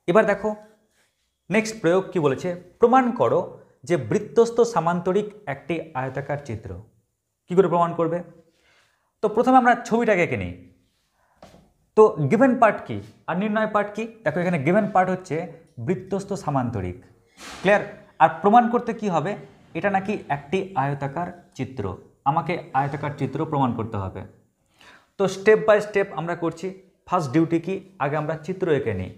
এবার দেখো নেক্সট প্রয়োগ কি বলেছে, প্রমাণ করো যে বৃত্তস্থ সামান্তরিক একটি আয়তাকার চিত্র। কি করে প্রমাণ করবে? তো প্রথমে আমরা ছবিটাকে এঁকে নিই। তো গিভেন পার্ট কি আর নির্ণয় পার্ট কি? দেখো এখানে গিভেন পার্ট হচ্ছে বৃত্তস্থ সামান্তরিক, ক্লিয়ার। আর প্রমাণ করতে কি হবে, এটা নাকি একটি আয়তাকার চিত্র, আমাকে আয়তাকার চিত্র প্রমাণ করতে হবে। তো স্টেপ বাই স্টেপ আমরা করছি। ফার্স্ট ডিউটি কি, আগে আমরা চিত্র এঁকে নিই,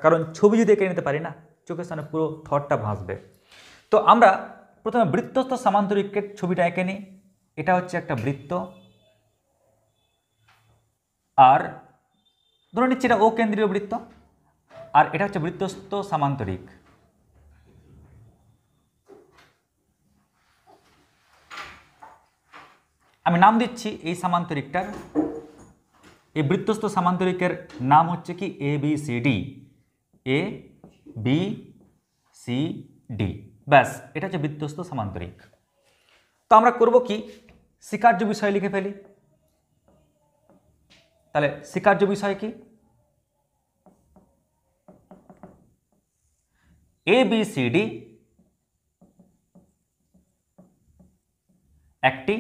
কারণ ছবি যদি এঁকে নিতে পারি না চোখের সামনে পুরো থটটা ভাসবে। তো আমরা প্রথমে বৃত্তস্থ সামান্তরিকের ছবিটা এঁকে নিই। এটা হচ্ছে একটা বৃত্ত, আর ধরে নিচ্ছি এটা ও কেন্দ্রীয় বৃত্ত, আর এটা হচ্ছে বৃত্তস্থ সামান্তরিক। আমি নাম দিচ্ছি এই সামান্তরিকটার, এই বৃত্তস্থ সামান্তরিকের নাম হচ্ছে কি এ বি সি ডি, এ বি সি ডি, ব্যাস এটা হচ্ছে বৃত্তস্থ সামান্তরিক। তো আমরা করব কি, স্বীকার্য বিষয় লিখে ফেলি। তাহলে স্বীকার্য বিষয় কি, এ বি সি ডি একটি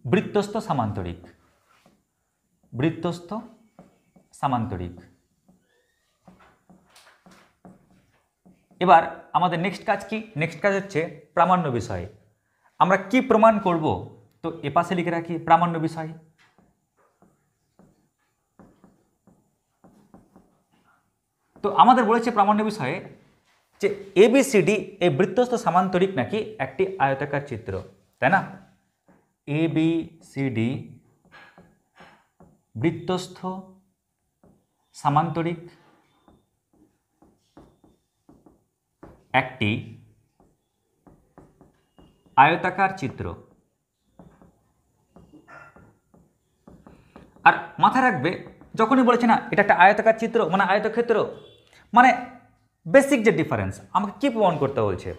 বৃত্তস্থ সামান্তরিক, বৃত্তস্থ সামান্তরিক। এবার আমাদের নেক্সট কাজ কি, নেক্সট কাজ হচ্ছে প্রামাণ্য বিষয়। আমরা কি প্রমাণ করব, তো এপাশে লিখে রাখি প্রামাণ্য বিষয়। তো আমাদের বলেছে প্রামাণ্য বিষয়ে যে এবিসিডি এই বৃত্তস্থ সামান্তরিক নাকি একটি আয়তাকার চিত্র, তাই না? এবিসিডি বৃত্তস্থ সামান্তরিক একটি আয়তাকার চিত্র। আর মাথায় রাখবে যখনই বলেছে না এটা একটা আয়তাকার চিত্র মানে আয়তক্ষেত্র, মানে বেসিক যে ডিফারেন্স আমাকে কি প্রমাণ করতে বলছে।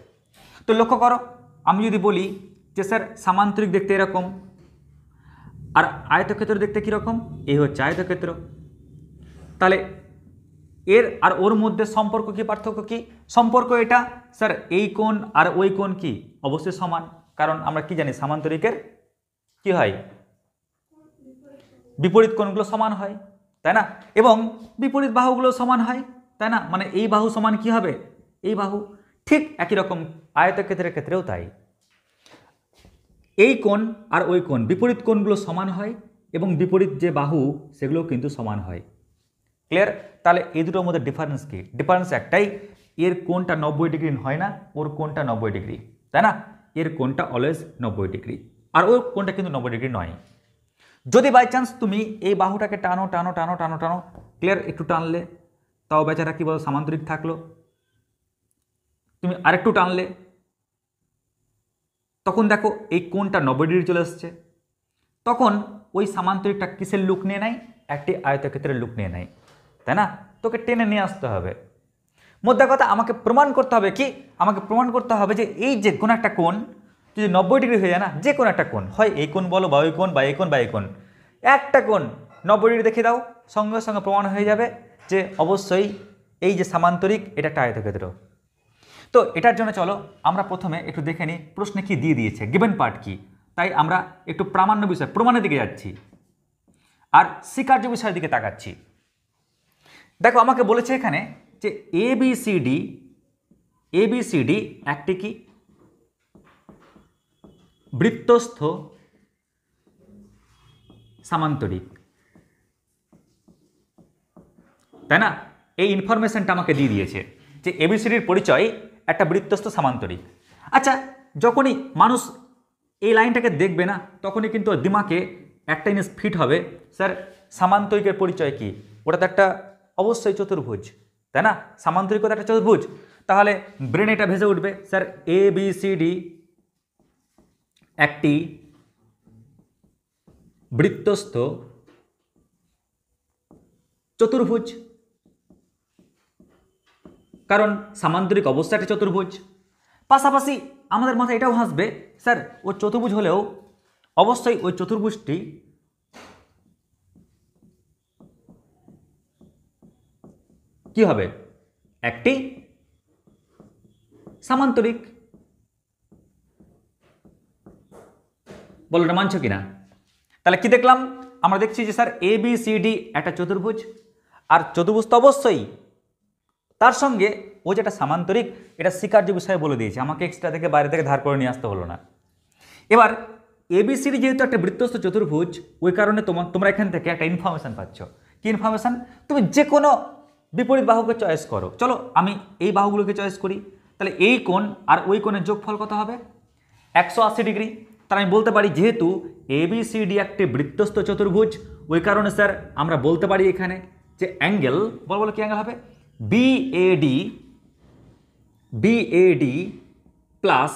তো লক্ষ্য করো, আমি যদি বলি যে স্যার সামান্তরিক দেখতে এরকম আর আয়তক্ষেত্র দেখতে কীরকম, এই হচ্ছে আয়তক্ষেত্র, তাহলে এর আর ওর মধ্যে সম্পর্ক কি, পার্থক্য কি? সম্পর্ক এটা স্যার এই কোণ আর ওই কোণ কি অবশ্যই সমান, কারণ আমরা কি জানি সামান্তরিকের কি হয়, বিপরীত কোণগুলো সমান হয়, তাই না? এবং বিপরীত বাহুগুলো সমান হয়, তাই না? মানে এই বাহু সমান কি হবে, এই বাহু। ঠিক একই রকম আয়তক্ষেত্রের ক্ষেত্রেও তাই, এই কোণ আর ওই কোণ বিপরীত কোণগুলো সমান হয় এবং বিপরীত যে বাহু সেগুলোও কিন্তু সমান হয়, ক্লিয়ার? তাহলে এই দুটোর মধ্যে ডিফারেন্স কি? ডিফারেন্স একটাই, এর কোণটা 90 ডিগ্রি হয় না, ওর কোণটা 90 ডিগ্রি, তাই না? এর কোণটা অলওয়েজ 90 ডিগ্রি আর ওর কোণটা কিন্তু 90 ডিগ্রি নয়। যদি বাই চান্স তুমি এই বাহুটাকে টানো টানো টানো টানো টানো, ক্লিয়ার, একটু টানলে তাও বেচারা কি বলো সামান্তরিক থাকলো, তুমি আরেকটু টানলে তখন দেখো এই কোণটা 90 ডিগ্রি চলে আসছে, তখন ওই সামান্তরিকটা কিসের লুক নিয়ে নেয়, একটি আয়তক্ষেত্রের লুক নিয়ে নেয়, তাই না? তোকে টেনে নিয়ে আসতে হবে। মোদ্দা কথা আমাকে প্রমাণ করতে হবে কি, আমাকে প্রমাণ করতে হবে যে এই যে কোনো একটা কোণ যদি 90 ডিগ্রি হয়ে যায় না, যে কোনো একটা কোণ, হয় এই কোণ বলো বা ওই কোণ বা এই কোণ বা এই কোণ, একটা কোণ 90 ডিগ্রি দেখিয়ে দাও, সঙ্গে সঙ্গে প্রমাণ হয়ে যাবে যে অবশ্যই এই যে সামান্তরিক এটা একটা আয়তক্ষেত্র। তো এটার জন্য চলো আমরা প্রথমে একটু দেখে নিই প্রশ্নে কি দিয়ে দিয়েছে, গিভেন পার্ট কি। তাই আমরা একটু প্রামাণ্য বিষয় প্রমাণের দিকে যাচ্ছি আর স্বীকার্য বিষয়ের দিকে তাকাচ্ছি। দেখো আমাকে বলেছে এখানে যে এবিসিডি একটি কি বৃত্তস্থ সামান্তরিক, তাই না? এই ইনফরমেশনটা আমাকে দিয়ে দিয়েছে যে এবিসিডির পরিচয় একটা বৃত্তস্থ সামান্তরিক। আচ্ছা, যখনই মানুষ এই লাইনটাকে দেখবে না তখনই কিন্তু দিমাগে একটা জিনিস ফিট হবে, স্যার সামান্তরিকের পরিচয় কি, ওটা তো একটা অবশ্যই চতুর্ভুজ, তাই না? সামান্তরিক তো একটা চতুর্ভুজ, তাহলে ব্রেন এটা ভেসে উঠবে, স্যার এবিসিডি একটি বৃত্তস্থ চতুর্ভুজ, কারণ সামান্তরিক অবশ্যই একটা চতুর্ভুজ। পাশাপাশি আমাদের মাথায় এটাও হাসবে, স্যার ও চতুর্ভুজ হলেও অবশ্যই ওই চতুর্ভুজটি কি হবে? একটি সামান্তরিক। বলো এটা মানছো কিনা? তাহলে কি দেখলাম? আমরা দেখছি যে স্যার এ বি সি ডি একটা চতুর্ভুজ, আর চতুর্ভুজ তো অবশ্যই, তার সঙ্গে ও যেটা সামান্তরিক এটা স্বীকার্য বিষয়ে বলে দিয়েছে, আমাকে এক্সট্রা থেকে বাইরে থেকে ধার করে নিয়ে আসতে হলো না। এবার এবিসিডি যেহেতু একটা বৃত্তস্থ চতুর্ভুজ, ওই কারণে তোমরা এখান থেকে একটা ইনফরমেশন পাচ্ছ। কি ইনফরমেশন? তুমি যে কোনো বিপরীত বাহুকে চয়েস করো। চলো আমি এই বাহুগুলোকে চয়েস করি, তাহলে এই কোণ আর ওই কোণের যোগফল কত হবে? 180 ডিগ্রি। তাহলে আমি বলতে পারি যেহেতু এবিসিডি একটি বৃত্তস্থ চতুর্ভুজ, ওই কারণে স্যার আমরা বলতে পারি এখানে যে অ্যাঙ্গেল, বলো কি অ্যাঙ্গেল হবে? বিএডি প্লাস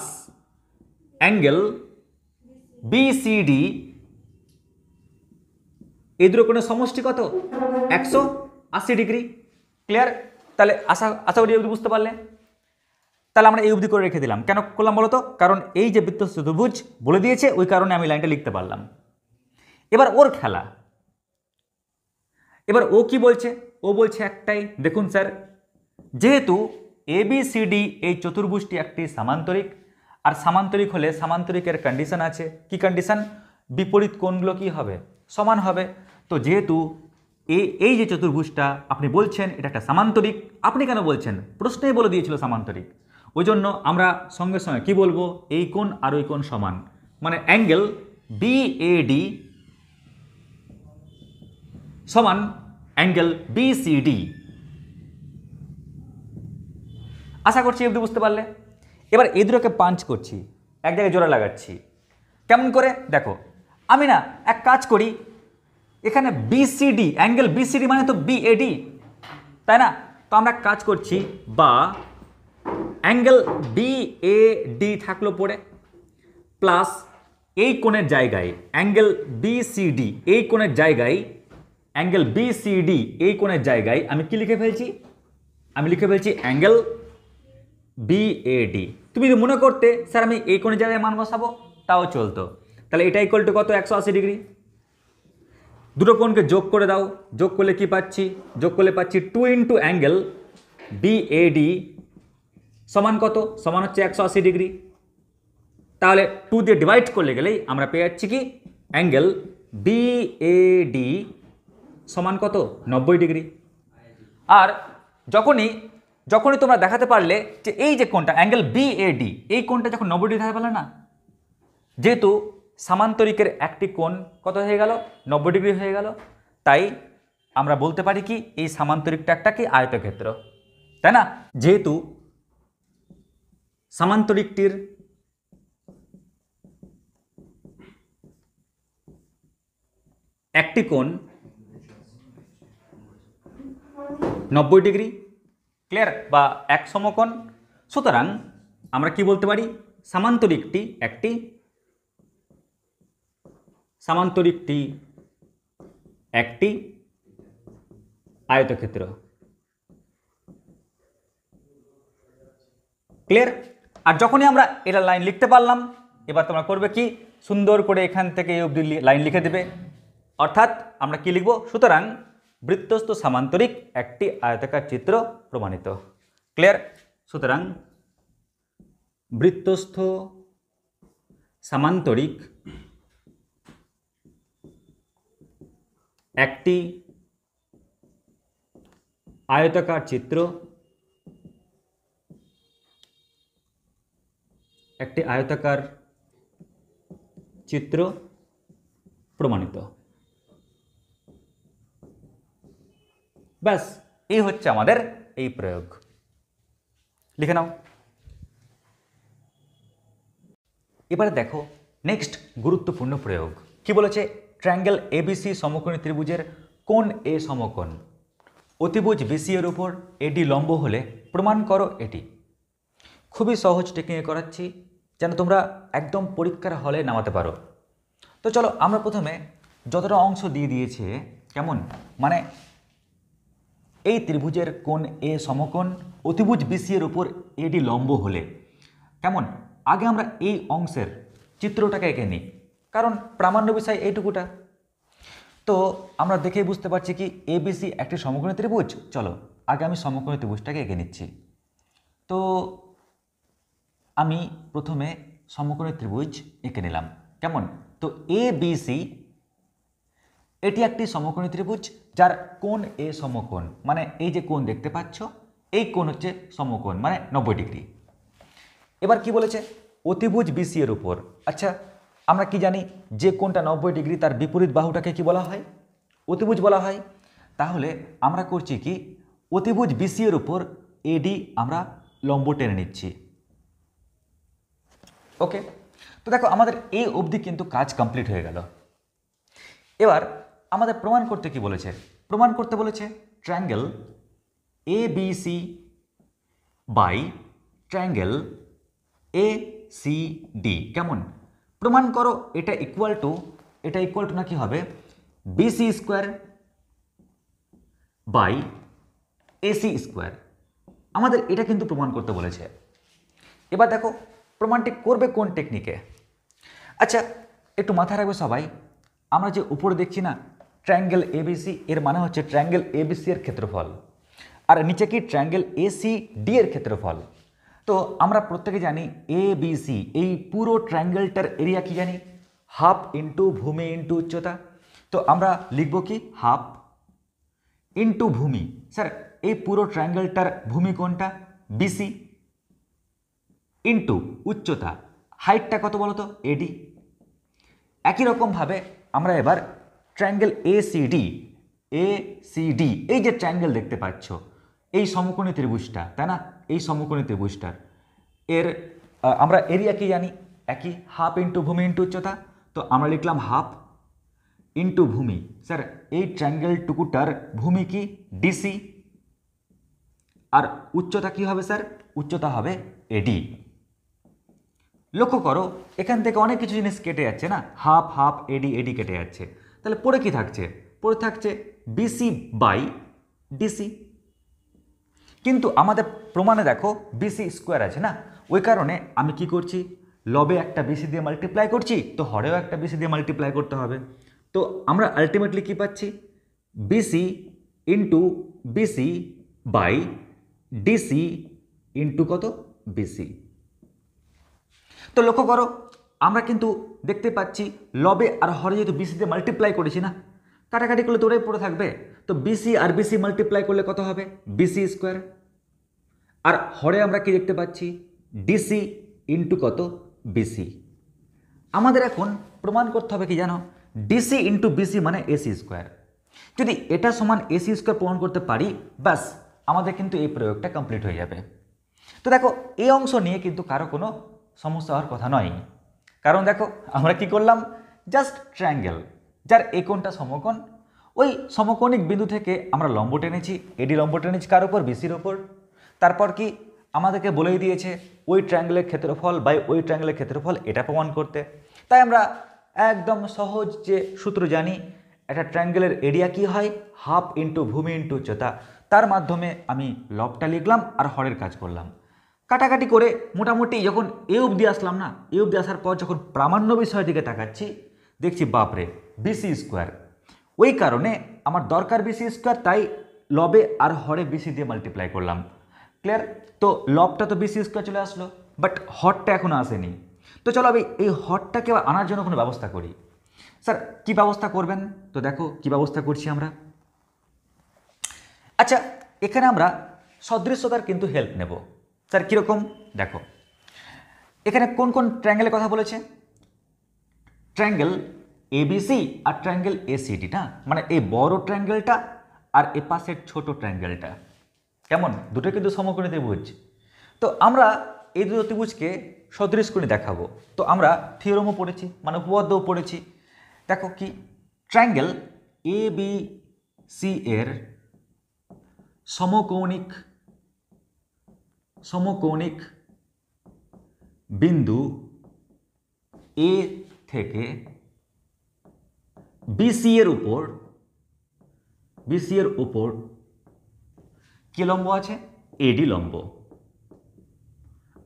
অ্যাঙ্গেল বিসিডি, এই দুটো কোণের সমষ্টি কত? 180 ডিগ্রি। ক্লিয়ার? তাহলে আশা করি এই বুঝতে পারলে। তাহলে আমরা এই অবধি করে রেখে দিলাম। কেন করলাম বলো তো? কারণ এই যে বৃত্তস্থ চতুর্ভুজ বলে দিয়েছে, ওই কারণে আমি লাইনটা লিখতে পারলাম। এবার ওর খেলা। এবার ও কি বলছে? ও বলছে একটাই, দেখুন স্যার, যেহেতু এবিসিডি এই চতুর্ভুজটি একটি সামান্তরিক, আর সামান্তরিক হলে সামান্তরিকের কন্ডিশন আছে। কি কন্ডিশন? বিপরীত কোণগুলো কি হবে? সমান হবে। তো যেহেতু এই যে চতুর্ভুজটা আপনি বলছেন এটা একটা সামান্তরিক, আপনি কেন বলছেন? প্রশ্নেই বলে দিয়েছিল সামান্তরিক, ওই জন্য আমরা সঙ্গে সঙ্গে কি বলবো? এই কোণ আর ওই কোণ সমান, মানে অ্যাঙ্গেল বিএডি সমান অ্যাঙ্গেল বিসিডি। আশা করছি অবধি বুঝতে পারলে। এবার এই দুটোকে পাঞ্চ করছি, এক জায়গায় জোড়া লাগাচ্ছি। কেমন করে? দেখো, আমি না এক কাজ করি, এখানে বিসিডি, অ্যাঙ্গেল বিসিডি মানে তো বিএডি, তাই না? তো আমরা কাজ করছি, বা অ্যাঙ্গেল বিএডি থাকলো পড়ে, প্লাস এই কোণের জায়গায় অ্যাঙ্গেল বিসিডি, এই কোণের জায়গায় অ্যাঙ্গেল বিসিডি, এই কোণের জায়গায় আমি কি লিখে ফেলছি? আমি লিখে ফেলছি অ্যাঙ্গেল বিএডি। তুমি যদি মনে করতে স্যার আমি এই কোণের জায়গায় মান বসাবো, তাও চলতো। তাহলে এটা ইকুয়াল টু কত? 180 ডিগ্রি। দুটো কোণকে যোগ করে দাও, যোগ করলে কি পাচ্ছি? যোগ করলে পাচ্ছি 2 ইন্টু অ্যাঙ্গেল বিএডি সমান কত? সমান হচ্ছে 180 ডিগ্রি। তাহলে 2 দিয়ে ডিভাইড করলে গেলেই আমরা পেয়ে যাচ্ছি কি? অ্যাঙ্গেল বিএডি সমান কত? 90 ডিগ্রি। আর যখনই তোমরা দেখাতে পারলে যে এই যে কোণটা অ্যাঙ্গেল বিএডি, এই কোণটা যখন 90 ডিগ্রি দেখাতে পারলে না, যেহেতু সামান্তরিকের একটি কোণ কত হয়ে গেল? 90 ডিগ্রি হয়ে গেল, তাই আমরা বলতে পারি কি এই সামান্তরিকটা একটা কি আয়তক্ষেত্র, তাই না? যেহেতু সামান্তরিকটির একটি কোণ 90 ডিগ্রি, ক্লিয়ার, বা এক সমকোণ, সুতরাং আমরা কি বলতে পারি? সামান্তরিকটি একটি আয়তক্ষেত্র। ক্লিয়ার? আর যখনই আমরা এটা লাইন লিখতে পারলাম, এবার তোমরা করবে কি? সুন্দর করে এখান থেকে এই অবধি লাইন লিখে দেবে। অর্থাৎ আমরা কি লিখব? সুতরাং বৃত্তস্থ সামান্তরিক একটি আয়তাকার চিত্র প্রমাণিত। ক্লিয়ার? সুতরাং বৃত্তস্থ সামান্তরিক একটি আয়তাকার চিত্র প্রমাণিত। ব্যাস, এই হচ্ছে আমাদের এই প্রয়োগ। লিখে নাও। এবারে দেখো নেক্সট গুরুত্বপূর্ণ প্রয়োগ কি বলেছে? ট্রায়াঙ্গেল এবিসি সমকোণী ত্রিভুজের কোণ এ সমকোণ, অতিভুজ বিসি এর উপর এডি লম্ব হলে প্রমাণ করো এটি। খুবই সহজ টেকনিকে করাচ্ছি, যেন তোমরা একদম পরীক্ষার হলে নামাতে পারো। তো চলো আমরা প্রথমে যতটা অংশ দিয়ে দিয়েছে, কেমন মানে এই ত্রিভুজের কোণ এ সমকোণ, অতিভুজ বিসি এর উপর এডি লম্ব হলে কেমন, আগে আমরা এই অংশের চিত্রটাকে এঁকে নিই, কারণ প্রামাণ্য বিষয় এইটুকুটা। তো আমরা দেখেই বুঝতে পারছি কি এবিসি একটি সমকোণী ত্রিভুজ। চলো আগে আমি সমকোণী ত্রিভুজটাকে এঁকে নিচ্ছি। তো আমি প্রথমে সমকোণী ত্রিভুজ এঁকে নিলাম। কেমন? তো এ বি সি এটি একটি সমকোণী ত্রিভুজ যার কোণ এ সমকোণ, মানে এই যে কোণ দেখতে পাচ্ছ এই কোণ হচ্ছে সমকোণ, মানে 90 ডিগ্রি। এবার কি বলেছে? অতিভুজ বিসি এর উপর। আচ্ছা, আমরা কি জানি যে কোণটা 90 ডিগ্রি তার বিপরীত বাহুটাকে কি বলা হয়? অতিভুজ বলা হয়। তাহলে আমরা করছি কি, অতিভুজ বিসি এর উপর এডি আমরা লম্ব টেনে নিচ্ছি। ওকে, তো দেখো আমাদের এই অবধি কিন্তু কাজ কমপ্লিট হয়ে গেল। এবার আমাদের প্রমাণ করতে কি বলেছে? প্রমাণ করতে বলেছে triangle A B C by triangle A C D. কেমন? প্রমাণ করো এটা ইকুয়াল টু না কি হবে? BC square by AC square. আমাদের এটা কিন্তু প্রমাণ করতে বলেছে। এবার দেখো প্রমাণটি করবে কোন টেকনিকে। আচ্ছা, একটু মাথায় রাখবে সবাই, আমরা যে উপরে দেখছি না ট্রায়াঙ্গেল এবিসি, এর মানে হচ্ছে ট্রায়াঙ্গেল এবিসি এর ক্ষেত্রফল, আর নিচে কি ট্রায়াঙ্গেল এসি ডি এর ক্ষেত্রফল। তো আমরা প্রত্যেকে জানি এ বি সি এই পুরো ট্রায়াঙ্গেলটার এরিয়া কি জানি? হাফ ইন্টু ভূমি ইন্টু উচ্চতা। তো আমরা লিখব কি হাফ ইন্টু ভূমি। স্যার এই পুরো ট্রায়াঙ্গেলটার ভূমি কোনটা? বিসি, ইন্টু উচ্চতা, হাইটটা কত বলো তো? এডি। একই রকমভাবে আমরা এবার ট্রায়াঙ্গেল এসিডি এই যে ট্রায়াঙ্গেল দেখতে পাচ্ছ এই সমকোণী ত্রিভুজটা, তাই না? এই সমকোণী ত্রিভুজটার এর আমরা এরিয়া কি জানি? একই, হাফ ইন্টু ভূমি ইন্টু উচ্চতা। তো আমরা লিখলাম হাফ ইন্টু ভূমি। স্যার এই ট্রায়াঙ্গেল টুকুটার ভূমি কি? ডিসি। আর উচ্চতা কি হবে স্যার? উচ্চতা হবে এডি। লক্ষ্য করো এখান থেকে অনেক কিছু জিনিস কেটে যাচ্ছে না, হাফ হাফ এডি কেটে যাচ্ছে। তাহলে পড়ে কি থাকছে? পড়ে থাকছে বিসি বাই ডিসি। কিন্তু আমাদের প্রমাণে দেখো বিসি স্কোয়ার আছে না, ওই কারণে আমি কি করছি? লবে একটা বিসি দিয়ে মাল্টিপ্লাই করছি, তো হরেও একটা বিসি দিয়ে মাল্টিপ্লাই করতে হবে। তো আমরা আলটিমেটলি কি পাচ্ছি? BC into BC by DC into কত? বিসি। তো লক্ষ্য করো আমরা কিন্তু দেখতে পাচ্ছি লবে আর হরে যেহেতু বিসি দিয়ে মাল্টিপ্লাই করেছি না, কাটাকাটি করলে তো ওটাই পড়ে থাকবে। তো বিসি আর বিসি মাল্টিপ্লাই করলে কত হবে? BC square. আর হরে আমরা কি দেখতে পাচ্ছি? ডিসি ইন্টু কত? বিসি। আমাদের এখন প্রমাণ করতে হবে কি জানো? ডিসি ইন্টু বিসি মানে এসি স্কোয়ার। যদি এটা সমান এসি স্কোয়ার প্রমাণ করতে পারি, ব্যাস আমাদের কিন্তু এই প্রয়োগটা কমপ্লিট হয়ে যাবে। তো দেখো এই অংশ নিয়ে কিন্তু কারো কোনো সমস্যা হওয়ার কথা নয়, কারণ দেখো আমরা কি করলাম? জাস্ট ট্রায়াঙ্গেল যার এই কোণটা সমকোণ, ওই সমকোণিক বিন্দু থেকে আমরা লম্ব টেনেছি, এডি লম্ব টেনেছি কার উপর? বিসির ওপর। তারপর কি আমাদেরকে বলেই দিয়েছে ওই ট্রায়াঙ্গেলের ক্ষেত্রফল বাই ওই ট্রায়াঙ্গেলের ক্ষেত্রফল, এটা প্রমাণ করতে। তাই আমরা একদম সহজ যে সূত্র জানি, একটা ট্রায়াঙ্গেলের এরিয়া কি হয়? হাফ ইন্টু ভূমি ইন্টু উচ্চতা। তার মাধ্যমে আমি লবটা লিখলাম আর হরের কাজ করলাম। কাটাকাটি করে মোটামুটি যখন এ অবধি আসলাম না, এ অবধি আসার পর যখন প্রামাণ্য বিষয়ের দিকে তাকাচ্ছি, দেখছি বাপরে বিসি স্কোয়ার। ওই কারণে আমার দরকার বিসি স্কোয়ার, তাই লবে আর হরে বিসি দিয়ে মাল্টিপ্লাই করলাম। ক্লিয়ার? তো লবটা তো বিসি স্কোয়ার চলে আসলো, বাট হরটা এখনো আসেনি। তো চলো আমি এই হরটাকে আনার জন্য কোনো ব্যবস্থা করি। স্যার কি ব্যবস্থা করবেন? তো দেখো কি ব্যবস্থা করছি আমরা। আচ্ছা, এখানে আমরা সদৃশ্যতার কিন্তু হেল্প নেব। স্যার কীরকম? দেখো এখানে কোন কোন ট্রায়াঙ্গেলের কথা বলেছে? ট্রায়াঙ্গেল এবিসি আর ট্রায়াঙ্গেল এসিডি না, মানে এই বড় ট্রায়াঙ্গেলটা আর এ পাশের ছোট ট্রায়াঙ্গেলটা। কেমন? দুটো কিন্তু সমকোণী ত্রিভুজ। তো আমরা এই দুটো ত্রিভুজকে সদৃশকোণী দেখাবো। তো আমরা থিওরেমও পড়েছি, মানে উপপাদ্যও পড়েছি। দেখো কি, ট্রায়াঙ্গেল এবিসি এর সমকৌণিক বিন্দু এ থেকে বিসি এর উপর কি লম্ব আছে? এডি লম্ব।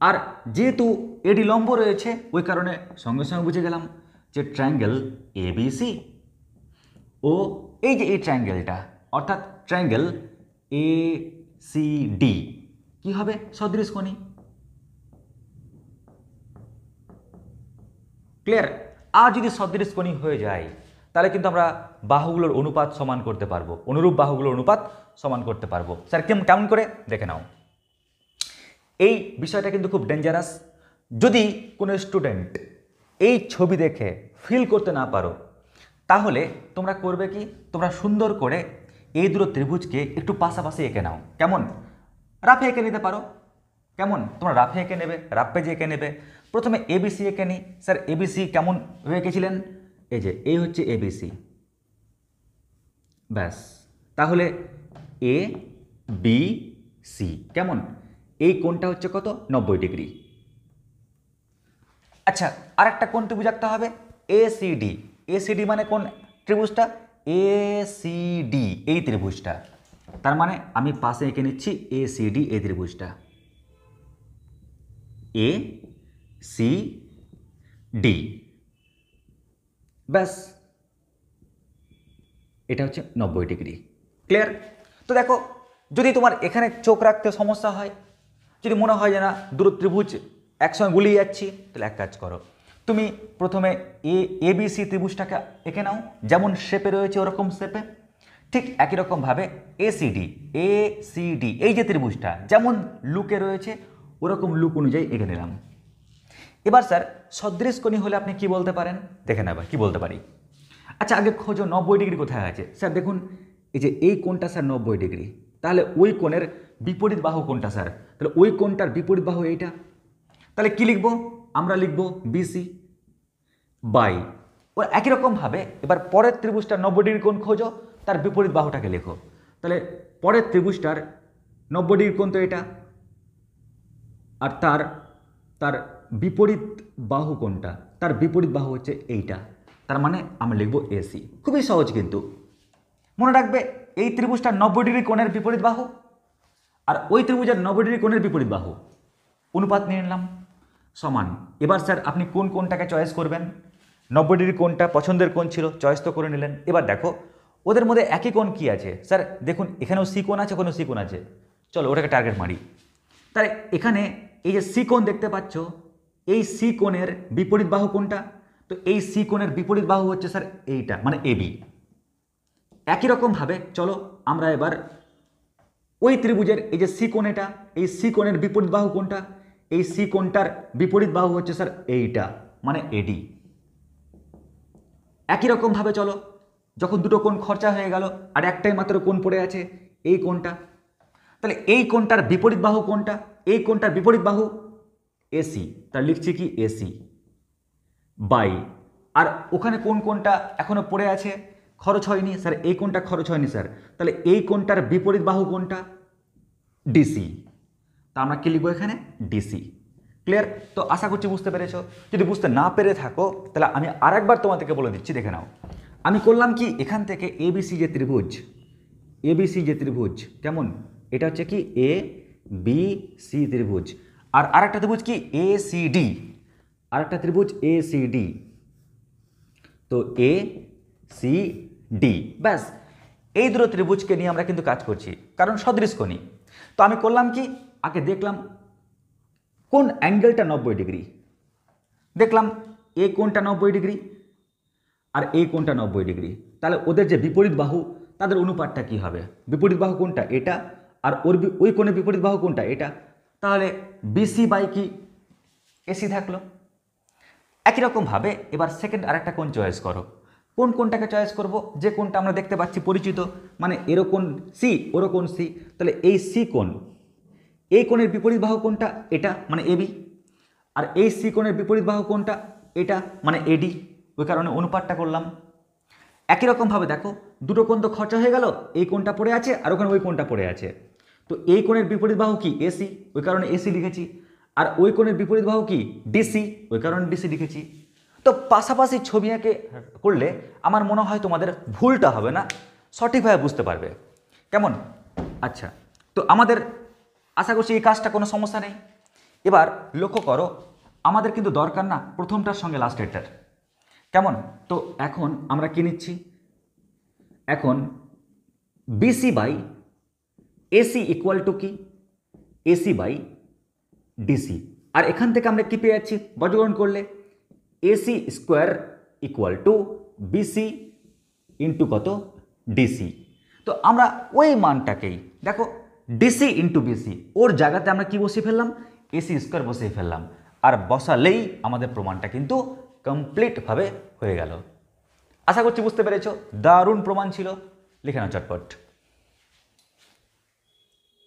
আর যেহেতু এডি লম্ব রয়েছে, ওই কারণে সঙ্গে সঙ্গে বুঝে গেলাম যে ট্রায়াঙ্গেল এবিসি ও এই যে এই ট্রায়াঙ্গেলটা, অর্থাৎ ট্রায়াঙ্গেল এ সি ডি কি হবে সদৃশকোণী। ক্লিয়ার। আর যদি সদৃশকোণী হয়ে যায় তাহলে কিন্তু আমরা বাহুগুলোর অনুপাত সমান করতে পারবো, অনুরূপ বাহুগুলোর অনুপাত সমান করতে পারবো। স্যার কেমন করে দেখে নাও। এই বিষয়টা কিন্তু খুব ডেঞ্জারাস। যদি কোনো স্টুডেন্ট এই ছবি দেখে ফিল করতে না পারো তাহলে তোমরা করবে কি, তোমরা সুন্দর করে এই দুটো ত্রিভুজকে একটু পাশাপাশি এঁকে নাও। কেমন? রাফে এঁকে নিতে পারো। কেমন? তোমরা রাফে এঁকে নেবে, রাফ পেজে এঁকে নেবে। প্রথমে এবিসি এঁকে নিই। স্যার এবিসি কেমন হয়ে এঁকেছিলেন? এই যে এই হচ্ছে এবিসি, ব্যাস। তাহলে এ বি সি কেমন? এই কোণটা হচ্ছে কত? 90 ডিগ্রি। আচ্ছা, আর একটা কোণ ত্রিভুজ আঁকতে হবে, এসিডি। এসিডি মানে কোন ত্রিভুজটা? এসিডি এই ত্রিভুজটা। তার মানে আমি পাশে এঁকে নিচ্ছি এসিডি এই ত্রিভুজটা, এ সি ডি, ব্যাস। এটা হচ্ছে 90 ডিগ্রি। ক্লিয়ার? তো দেখো, যদি তোমার এখানে চোখ রাখতে সমস্যা হয়, যদি মনে হয় যে না দুটো ত্রিভুজ একসঙ্গে গুলিয়ে যাচ্ছি, তাহলে এক কাজ করো, তুমি প্রথমে এবিসি ত্রিভুজটাকে এঁকে নাও, যেমন শেপে রয়েছে ওরকম শেপে। ঠিক একই রকমভাবে এসিডি এই যে ত্রিভুজটা যেমন লুকে রয়েছে ওরকম লুক অনুযায়ী এঁকে নিলাম। এবার স্যার সদৃশকোণী হলে আপনি কি বলতে পারেন দেখে নেবা, কি বলতে পারি। আচ্ছা আগে খোঁজো 90 ডিগ্রি কোথায় আছে। স্যার দেখুন এই যে এই কোণটা স্যার 90 ডিগ্রি, তাহলে ওই কোণের বিপরীত বাহু কোণটা স্যার, তাহলে ওই কোণটার বিপরীত বাহু এইটা। তাহলে কি লিখবো? আমরা লিখবো বিসি বাই, ও একই রকমভাবে এবার পরের ত্রিভুজটার 90 ডিগ্রি কোণ খোঁজো, তার বিপরীত বাহুটাকে লেখো। তাহলে পরের ত্রিভুজটার 90 ডিগ্রি কোণ তো এটা, আর তার তার বিপরীত বাহু কোনটা? তার বিপরীত বাহু হচ্ছে এইটা, তার মানে আমরা লিখবো এসি। খুবই সহজ কিন্তু মনে রাখবে, এই ত্রিভুজটার 90 ডিগ্রি কোণের বিপরীত বাহু আর ওই ত্রিভুজের 90 ডিগ্রি কোণের বিপরীত বাহু অনুপাত নিয়ে নিলাম সমান। এবার স্যার আপনি কোন কোণটাকে চয়েস করবেন? 90 ডিগ্রি কোণটা পছন্দের কোণ ছিল, চয়েস তো করে নিলেন। এবার দেখো ওদের মধ্যে একই কোণ কি আছে। স্যার দেখুন এখানেও সি কোণ আছে, ওখানেও সি কোণ আছে, চলো ওটাকে টার্গেট মারি। তাহলে এখানে এই যে সি কোণ দেখতে পাচ্ছ, এই সি কোণের বিপরীত বাহু কোনটা? তো এই সি কোণের বিপরীত বাহু হচ্ছে স্যার এইটা, মানে এবি। একই রকমভাবে চলো আমরা এবার ওই ত্রিভুজের এই যে সি কোণ, এটা এই সি কোণের বিপরীত বাহু কোনটা? এই সি কোণটার বিপরীত বাহু হচ্ছে স্যার এইটা, মানে এডি। একই রকমভাবে চলো, যখন দুটো কোণ খরচা হয়ে গেল আর একটাই মাত্র কোণ পড়ে আছে, এই কোণটা, তাহলে এই কোণটার বিপরীত বাহু কোনটা? এই কোণটার বিপরীত বাহু এসি, তার লিখছি কি এসি বাই, আর ওখানে কোন কোণটা এখনো পড়ে আছে খরচ হয়নি? স্যার এই কোণটা খরচ হয়নি স্যার, তাহলে এই কোণটার বিপরীত বাহু কোনটা? ডিসি, তা আমরা কি লিখবো এখানে? ডিসি। ক্লিয়ার? তো আশা করছি বুঝতে পেরেছো। যদি বুঝতে না পেরে থাকো তাহলে আমি আরেকবার তোমাদেরকে বলে দিচ্ছি, দেখে নাও। আমি করলাম কি, এখান থেকে এবিসি যে ত্রিভুজ, এবিসি যে ত্রিভুজ কেমন, এটা হচ্ছে কি এ বি সি ত্রিভুজ, আর আরেকটা ত্রিভুজ কি এ সি ডি, আরেকটা ত্রিভুজ এ সি ডি। তো এ সি ডি, ব্যাস। এই দুটো ত্রিভুজকে নিয়ে আমরা কিন্তু কাজ করছি, কারণ সদৃশকোণী। তো আমি করলাম কি, আগে দেখলাম কোন অ্যাঙ্গেলটা 90 ডিগ্রি, দেখলাম এই কোণটা 90 ডিগ্রি আর এই কোণটা 90 ডিগ্রি, তাহলে ওদের যে বিপরীত বাহু তাদের অনুপাতটা কি হবে? বিপরীত বাহু কোনটা? এটা, আর ওর ওই কোণের বিপরীত বাহু কোনটা? এটা। তাহলে বিসি বাই কি এসি থাকলো। একই রকমভাবে এবার সেকেন্ড আরেকটা কোণ চয়েস করো। কোন কোণটাকে চয়েস করব? যে কোণটা আমরা দেখতে পাচ্ছি পরিচিত, মানে এরও কোণ সি ওরও কোণ সি, তাহলে এই সি কোণ, এই কোণের বিপরীত বাহু কোনটা? এটা, মানে এবি, আর এই সি কোণের বিপরীত বাহু কোনটা? এটা, মানে এডি। ওই কারণে অনুপাতটা করলাম। একই রকমভাবে দেখো দুটো কোণ তো খরচা হয়ে গেল, এই কোণটা পড়ে আছে আর ওখানে ওই কোণটা পড়ে আছে, তো এই কোণের বিপরীত বাহু কি? এসি, ওই কারণে এসি লিখেছি, আর ওই কোণের বিপরীত বাহু কি? ডিসি, ওই কারণে ডিসি লিখেছি। তো পাশাপাশি ছবি এঁকে করলে আমার মনে হয় তোমাদের ভুলটা হবে না, সঠিকভাবে বুঝতে পারবে। কেমন? আচ্ছা, তো আমাদের আশা করছি এই কাজটা কোনো সমস্যা নেই। এবার লক্ষ্য করো, আমাদের কিন্তু দরকার না প্রথমটার সঙ্গে লাস্টেরটার। কেমন? তো এখন আমরা কি নিচ্ছি? এখন BC by AC equal to কি এসি বাই ডিসি, আর এখান থেকে আমরা কি পেয়ে যাচ্ছি বর্গীকরণ করলে AC square equal to BC into কত ডিসি। তো আমরা ওই মানটাকেই দেখো ডিসি ইন্টু বিসি ওর জায়গাতে আমরা কি বসিয়ে ফেললাম এসি স্কোয়ার বসিয়ে ফেললাম, আর বসালেই আমাদের প্রমাণটা কিন্তু কমপ্লিটভাবে হয়ে গেল। আশা করছি বুঝতে পেরেছো, দারুণ প্রমাণ ছিল, লিখে নাও চটপট।